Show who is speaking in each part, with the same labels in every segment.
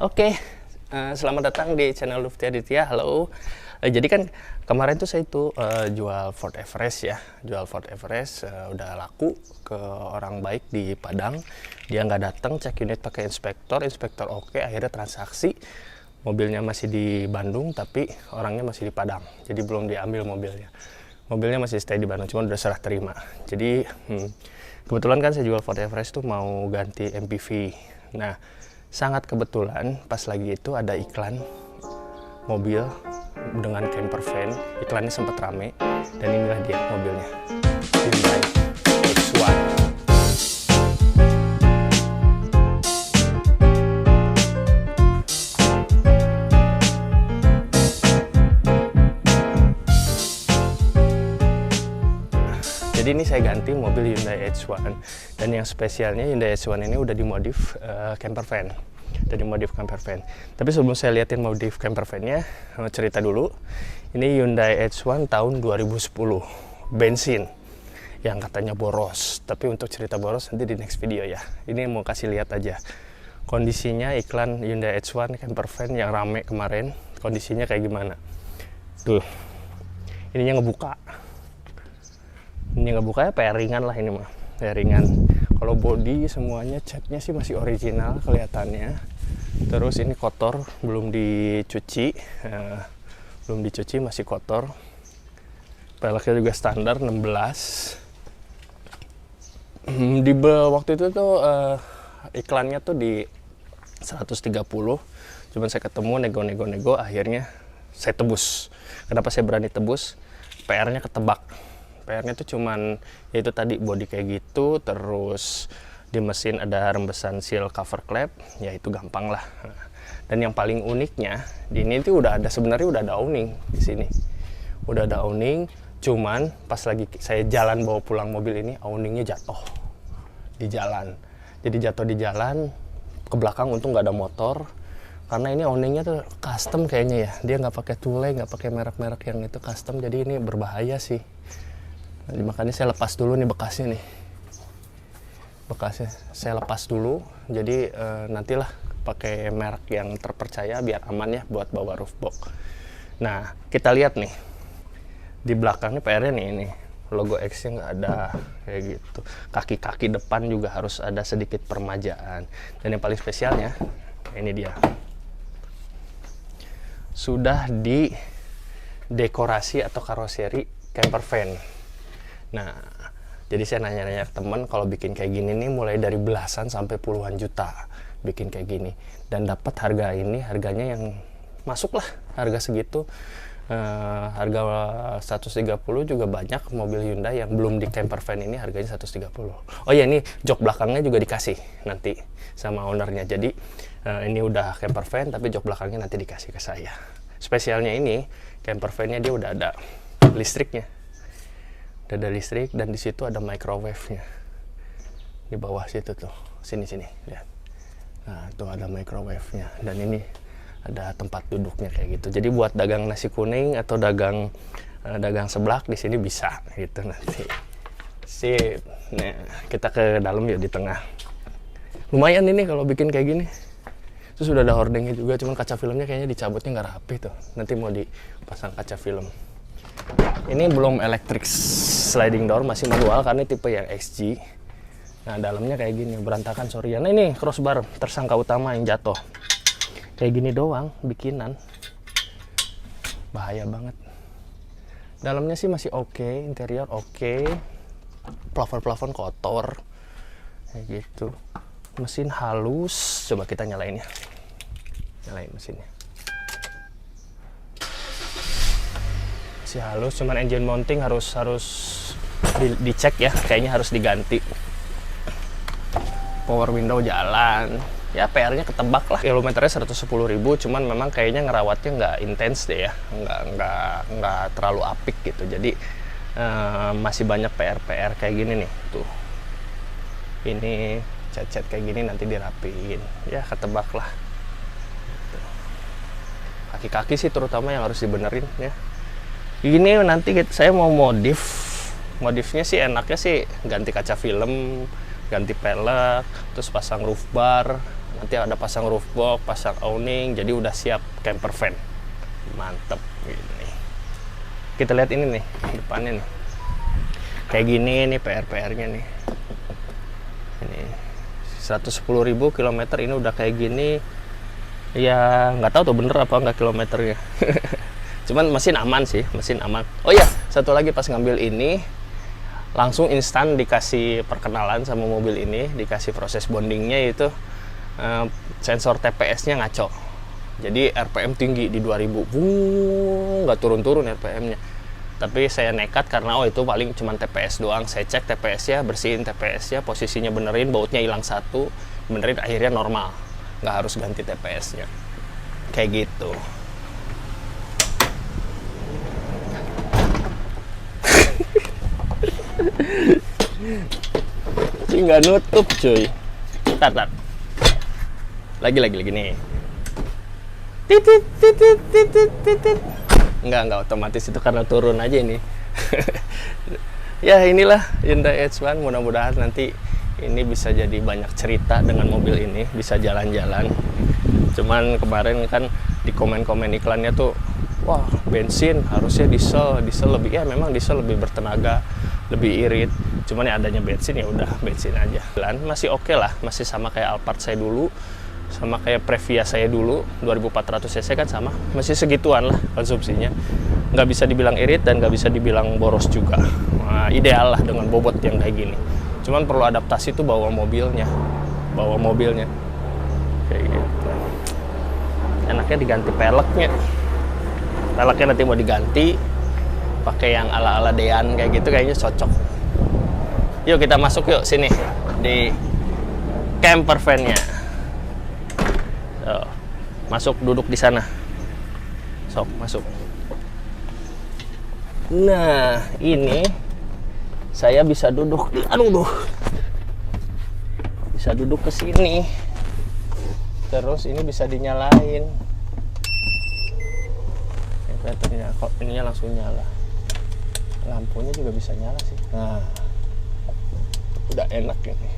Speaker 1: Oke, selamat datang di channel Lutfi Aditya. Halo. Jadi kan kemarin tuh saya jual Ford Everest ya, jual Ford Everest udah laku ke orang baik di Padang. Dia nggak datang, cek unit pakai inspektor oke, akhirnya transaksi. Mobilnya masih di Bandung, tapi orangnya masih di Padang. Jadi belum diambil mobilnya. Mobilnya masih stay di Bandung, cuma udah serah terima. Jadi kebetulan kan saya jual Ford Everest tuh mau ganti MPV. Nah, sangat kebetulan pas lagi itu ada iklan mobil dengan camper van. Iklannya sempat rame dan inilah dia mobilnya, Hyundai H1. Jadi ini saya ganti mobil Hyundai H1, dan yang spesialnya Hyundai H1 ini udah dimodif camper van. Udah dimodif camper van. Tapi sebelum saya liatin modif camper van-nya, cerita dulu. Ini Hyundai H1 tahun 2010, bensin yang katanya boros. Tapi untuk cerita boros nanti di next video ya. Ini mau kasih lihat aja kondisinya iklan Hyundai H1 camper van yang rame kemarin. Kondisinya kayak gimana? Tuh, ininya ngebuka. Ini nggak buka ya, pairingan lah ini mah, pairingan. Kalau body semuanya catnya sih masih original kelihatannya. Terus ini kotor, belum dicuci, masih kotor. Peleknya juga standar 16. Waktu itu tuh iklannya tuh di 130. Cuman saya ketemu nego, akhirnya saya tebus. Kenapa saya berani tebus? PR-nya ketebak. PR-nya tuh cuman yaitu tadi body kayak gitu, terus di mesin ada rembesan seal cover klep, ya itu gampang lah. Dan yang paling uniknya di ini tuh sebenarnya udah ada owning di sini. Udah ada owning, cuman pas lagi saya jalan bawa pulang mobil ini, owningnya jatuh di jalan. Jadi jatuh di jalan, ke belakang untung nggak ada motor. Karena ini owningnya tuh custom kayaknya ya. Dia nggak pakai tule, nggak pakai merek-merek yang itu custom, jadi ini berbahaya sih. Nah, makanya saya lepas dulu nih bekasnya nih. Bekasnya saya lepas dulu. Jadi nantilah pakai merek yang terpercaya biar aman ya buat bawa roof box. Nah, kita lihat nih. Di belakangnya PR-nya nih ini. Logo X-nya nggak ada kayak gitu. Kaki-kaki depan juga harus ada sedikit permajaan. Dan yang paling spesialnya, ini dia. Sudah di dekorasi atau karoseri camper van. Nah, jadi saya nanya-nanya ke teman, kalau bikin kayak gini nih mulai dari belasan sampai puluhan juta bikin kayak gini. Dan dapat harga ini, harganya yang masuk lah, harga segitu. Harga 130 juga banyak mobil Hyundai yang belum di camper van ini harganya 130. Oh iya, ini jok belakangnya juga dikasih nanti sama ownernya. Jadi ini udah camper van tapi jok belakangnya nanti dikasih ke saya. Spesialnya ini camper van-nya dia udah ada listriknya. Ada listrik dan di situ ada microwave-nya. Di bawah situ tuh. Sini lihat. Nah, tuh ada microwave-nya dan ini ada tempat duduknya kayak gitu. Jadi buat dagang nasi kuning atau dagang seblak di sini bisa gitu nanti. Sip. Nah, kita ke dalam yuk di tengah. Lumayan ini kalau bikin kayak gini. Terus sudah ada hordengnya juga, cuman kaca filmnya kayaknya dicabutnya nggak rapi tuh. Nanti mau dipasang kaca film. Ini belum electric sliding door, masih manual karena tipe yang XG. Nah, dalamnya kayak gini, berantakan sorry ya. Nah, ini crossbar tersangka utama yang jatuh. Kayak gini doang bikinan. Bahaya banget. Dalamnya sih masih oke, interior oke. Plafon kotor. Kayak gitu. Mesin halus, coba kita nyalain ya. Nyalain mesinnya. Halus, cuman engine mounting harus dicek ya, kayaknya harus diganti. Power window jalan ya, PR-nya ketebak lah. Kilometernya 110.000, cuman memang kayaknya ngerawatnya nggak intens deh ya, nggak terlalu apik gitu. Jadi masih banyak PR kayak gini nih tuh. Ini cat kayak gini nanti dirapiin ya, ketebak lah. Kaki-kaki sih terutama yang harus dibenerin ya. Ini nanti saya mau modifnya sih enaknya sih ganti kaca film, ganti pelek, terus pasang roof bar. nanti ada pasang roof box, pasang awning, jadi udah siap camper van. Mantep gini. Kita lihat ini nih depannya nih, kayak gini nih PR-nya nih. Ini 110.000 kilometer ini udah kayak gini. Ya nggak tahu tuh bener apa nggak kilometernya. Cuman mesin aman sih, mesin aman. Oh iya, satu lagi pas ngambil ini langsung instan dikasih perkenalan sama mobil ini, dikasih proses bondingnya itu sensor TPS-nya ngaco. Jadi RPM tinggi di 2000, nggak turun-turun RPM-nya. Tapi saya nekat karena itu paling cuma TPS doang. Saya cek TPS-nya, bersihin TPS-nya, posisinya benerin, bautnya hilang satu, benerin, akhirnya normal. Nggak harus ganti TPS-nya. Kayak gitu. Ini nggak nutup cuy. Tar. Lagi nih. Titit. Enggak otomatis, itu karena turun aja ini. Ya inilah Hyundai H1, mudah-mudahan nanti ini bisa jadi banyak cerita dengan mobil ini, bisa jalan-jalan. Cuman kemarin kan di komen-komen iklannya tuh, wah bensin harusnya diesel lebih, ya memang diesel lebih bertenaga, lebih irit. Cuman ya adanya bensin, ya udah bensin aja. Masih oke lah, masih sama kayak Alphard saya dulu, sama kayak Previa saya dulu 2400 cc kan sama, masih segituan lah konsumsinya. Nggak bisa dibilang irit dan nggak bisa dibilang boros juga. Nah, ideal lah dengan bobot yang kayak gini. Cuman perlu adaptasi tuh bawa mobilnya kayak gitu. Enaknya diganti peleknya nanti mau diganti pakai yang ala-ala Dean kayak gitu, kayaknya cocok. Yuk kita masuk yuk sini di camper van-nya. Masuk, duduk di sana. Sok, masuk. Nah, ini saya bisa duduk di, bisa duduk ke sini. Terus ini bisa dinyalain. Ternyata kok ininya langsung nyala. Lampunya juga bisa nyala sih. Nah, udah enak ini.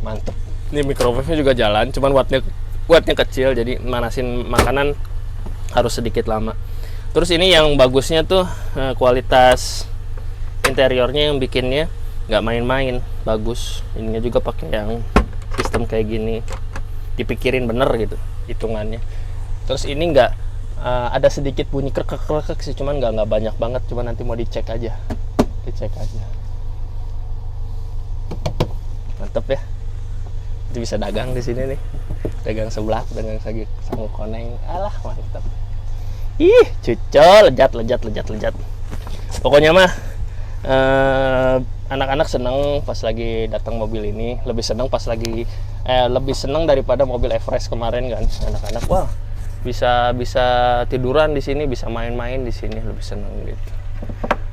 Speaker 1: Mantep. Ini microwave-nya juga jalan, cuman wattnya kecil, jadi manasin makanan harus sedikit lama. Terus ini yang bagusnya tuh kualitas interiornya yang bikinnya nggak main-main, bagus. Ininya juga pakai yang sistem kayak gini, dipikirin bener gitu hitungannya. Terus ini nggak ada sedikit bunyi krek sih, cuman nggak banyak banget, cuman nanti mau dicek aja. Mantep ya. Itu bisa dagang di sini nih, dagang seblak, dagang sangu koneng, alah mantap. Ih cucol, lejat. Pokoknya mah anak-anak seneng pas lagi datang mobil ini, lebih seneng daripada mobil Everest kemarin kan. Anak-anak wah bisa tiduran di sini, bisa main-main di sini, lebih seneng gitu.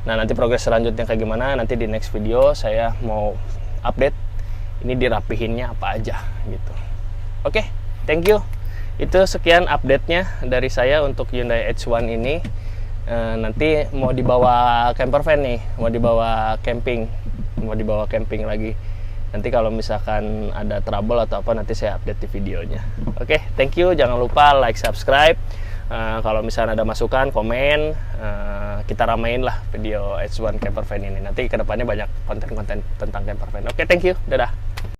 Speaker 1: Nah nanti progres selanjutnya kayak gimana, nanti di next video saya mau update ini dirapihinnya apa aja gitu. Oke, thank you. Itu sekian update-nya dari saya untuk Hyundai H1 ini. Nanti mau dibawa camper van nih, mau dibawa camping lagi. Nanti kalau misalkan ada trouble atau apa, nanti saya update di videonya. Oke, thank you. Jangan lupa like, subscribe. Kalau misalnya ada masukan, komen. Kita ramein lah video H1 camper van ini. Nanti kedepannya banyak konten-konten tentang camper van. Oke, thank you. Dadah.